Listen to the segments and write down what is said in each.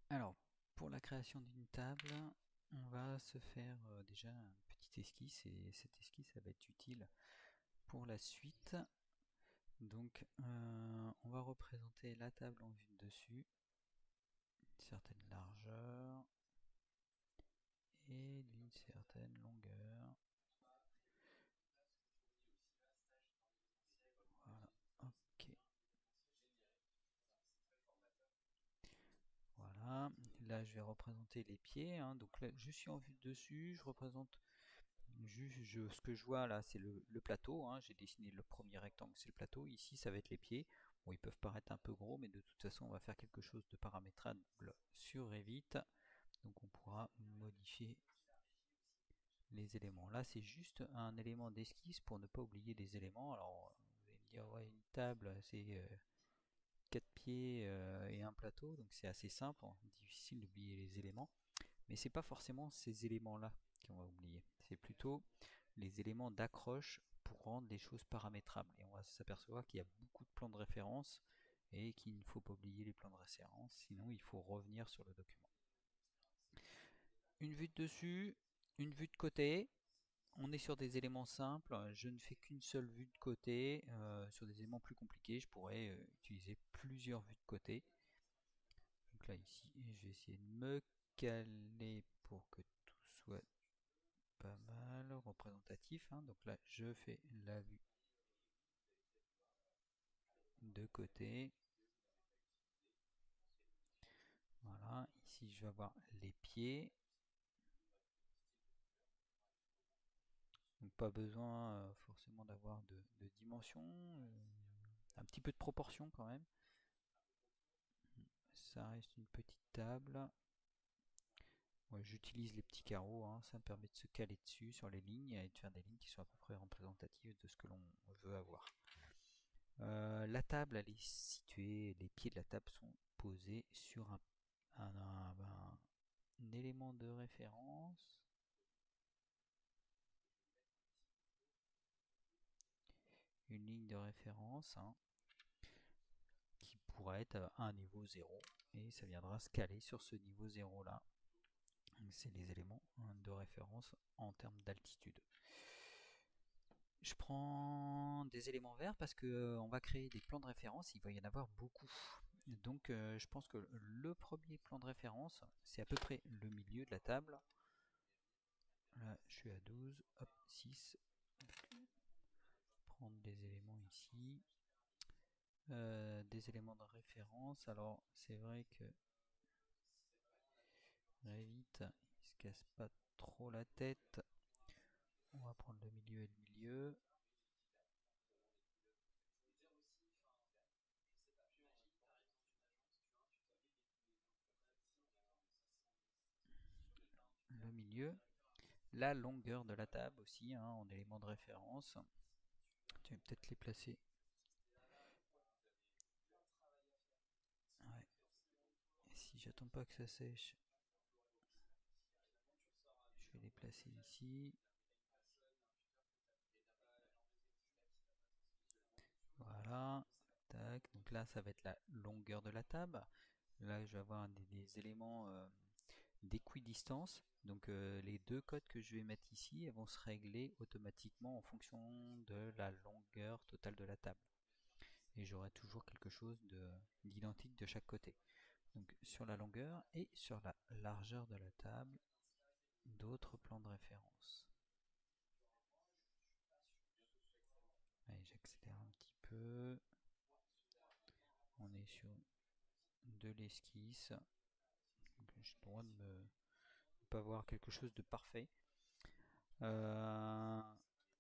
Alors, pour la création d'une table, on va se faire déjà une petite esquisse et cette esquisse ça va être utile pour la suite. Donc, on va représenter la table en vue de dessus, une certaine largeur et d'une certaine longueur. Voilà, ok. Voilà, là je vais représenter les pieds, hein. Donc là je suis en vue de dessus, je représente juste ce que je vois là, c'est le plateau, hein. J'ai dessiné le premier rectangle, c'est le plateau. Ici ça va être les pieds. Bon, ils peuvent paraître un peu gros, mais de toute façon on va faire quelque chose de paramétrable sur Revit, donc on pourra modifier les éléments. Là c'est juste un élément d'esquisse pour ne pas oublier les éléments. Alors vous allez me dire, ouais, une table c'est 4 pieds et un plateau, donc c'est assez simple, hein. Difficile d'oublier les éléments. Mais c'est pas forcément ces éléments-là qu'on va oublier. C'est plutôt les éléments d'accroche pour rendre les choses paramétrables. Et on va s'apercevoir qu'il y a beaucoup de plans de référence et qu'il ne faut pas oublier les plans de référence, sinon il faut revenir sur le document. Une vue de dessus, une vue de côté. On est sur des éléments simples. Je ne fais qu'une seule vue de côté. Sur des éléments plus compliqués, je pourrais utiliser plusieurs vues de côté. Donc là ici, je vais essayer de me caler pour que tout soit pas mal représentatif, hein. Donc là je fais la vue de côté. Voilà, ici je vais avoir les pieds. Donc pas besoin forcément d'avoir de dimension, un petit peu de proportion quand même. Ça reste une petite table. Ouais, j'utilise les petits carreaux, hein. Ça me permet de se caler dessus sur les lignes et de faire des lignes qui sont à peu près représentatives de ce que l'on veut avoir. La table, elle est située, les pieds de la table sont posés sur un élément de référence, une ligne de référence, hein, qui pourrait être à un niveau 0 et ça viendra se caler sur ce niveau 0 là. C'est les éléments, hein, de référence en termes d'altitude. Je prends des éléments verts parce que on va créer des plans de référence, il va y en avoir beaucoup. Donc je pense que le premier plan de référence, c'est à peu près le milieu de la table. Là, je suis à 12, hop, 6. Prendre des éléments ici. Des éléments de référence. Alors, c'est vrai que Revit, il se casse pas trop la tête. On va prendre le milieu et le milieu. Le milieu. La longueur de la table aussi, hein, en élément de référence. Tu vas peut-être les placer. Ouais. Et si j'attends pas que ça sèche, je vais les placer ici. Voilà. Tac. Donc là, ça va être la longueur de la table. Là, je vais avoir des éléments d'équidistance. Donc les deux codes que je vais mettre ici, elles vont se régler automatiquement en fonction de la longueur totale de la table. Et j'aurai toujours quelque chose d'identique de chaque côté. Donc sur la longueur et sur la largeur de la table, d'autres plans de référence. Allez, j'accélère un petit peu. On est sur de l'esquisse. J'ai le droit de ne pas voir quelque chose de parfait. Euh,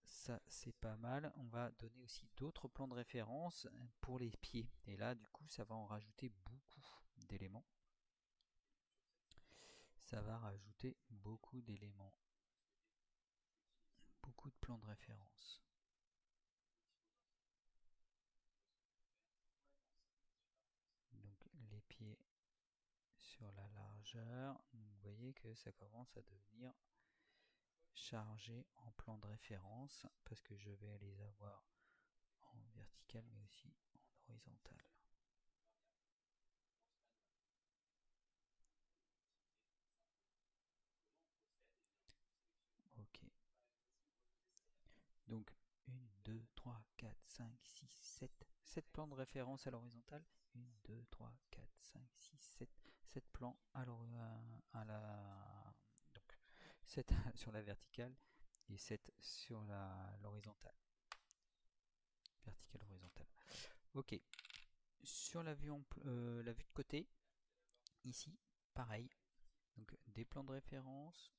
Ça c'est pas mal. On va donner aussi d'autres plans de référence pour les pieds. Et là du coup ça va en rajouter beaucoup d'éléments. Ça va rajouter beaucoup d'éléments. Beaucoup de plans de référence. Donc les pieds sur la largeur. Vous voyez que ça commence à devenir chargé en plan de référence parce que je vais les avoir en vertical mais aussi en horizontal. 5, 6, 7. 7 plans de référence à l'horizontale. 1, 2, 3, 4, 5, 6, 7. 7 plans à la... Donc 7 sur la verticale et 7 sur l'horizontale. Verticale, horizontale. Ok. Sur la vue de côté, ici, pareil. Donc des plans de référence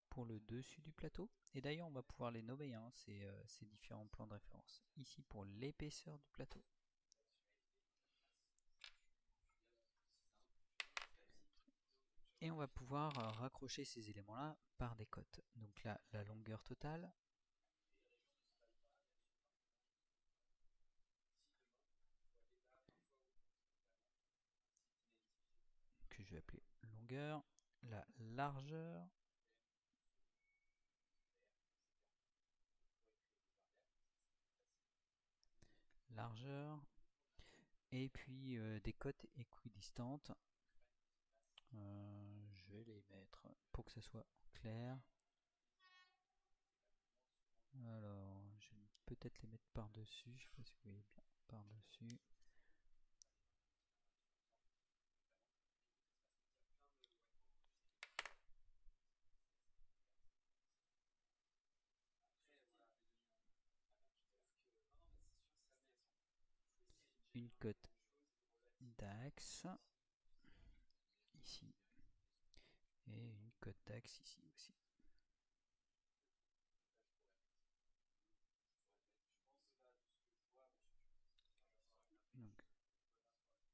pour le dessus du plateau. Et d'ailleurs, on va pouvoir les nommer, hein, ces différents plans de référence. Ici pour l'épaisseur du plateau. Et on va pouvoir raccrocher ces éléments-là par des cotes. Donc là, la longueur totale. Que je vais appeler longueur. La largeur. Largeur. Et puis des cotes équidistantes. Je vais les mettre pour que ça soit clair. Alors, je vais peut-être les mettre par-dessus. Je sais pas si vous voyez bien. Par-dessus. Une cote d'axe ici et une cote d'axe ici aussi. Donc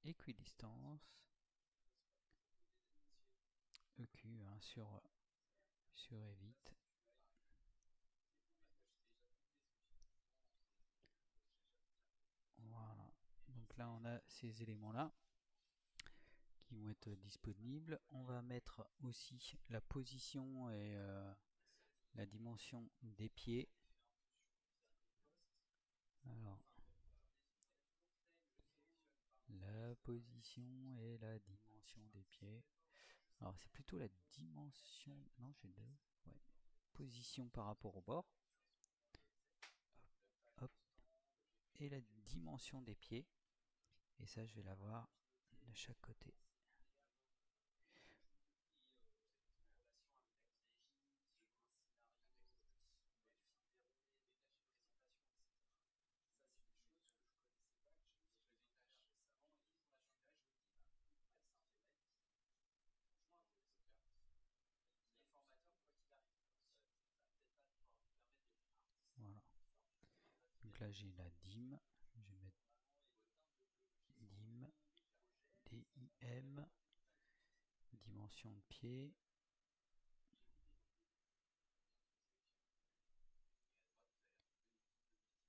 équidistance EQ hein, sur Evit. Voilà. Donc là on a ces éléments là qui vont être disponibles. On va mettre aussi la position et la dimension des pieds. Alors, la position et la dimension des pieds. Alors, c'est plutôt la dimension. Non, j'ai deux. Ouais. Position par rapport au bord. Hop. Et la dimension des pieds. Et ça, je vais l'avoir de chaque côté. Voilà. Donc là j'ai la dim, je vais mettre dim, DIM, dimension de pied.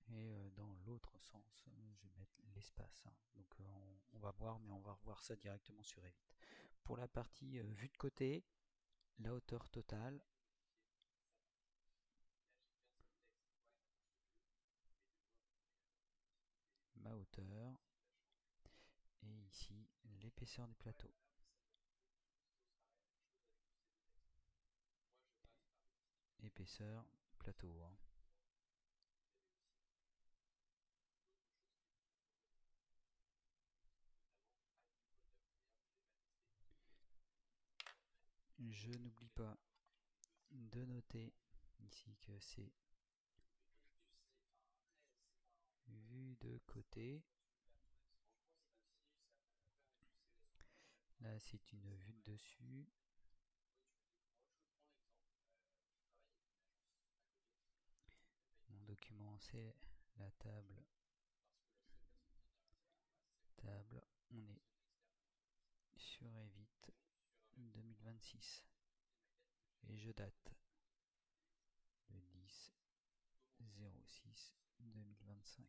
Et dans l'autre sens, je vais mettre l'espace. Hein. Donc on va voir, mais on va revoir ça directement sur Evit. Pour la partie vue de côté, la hauteur totale. Ma hauteur. Et ici, l'épaisseur du plateau. Épaisseur, plateau. Hein. Je n'oublie pas de noter ici que c'est vue de côté. Là, c'est une vue de dessus. Mon document, c'est la table. On est sur Evit 2026. Et je date le 10-06-2025.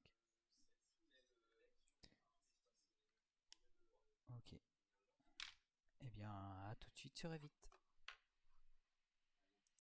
Ok. Eh bien, à tout de suite sur Evit.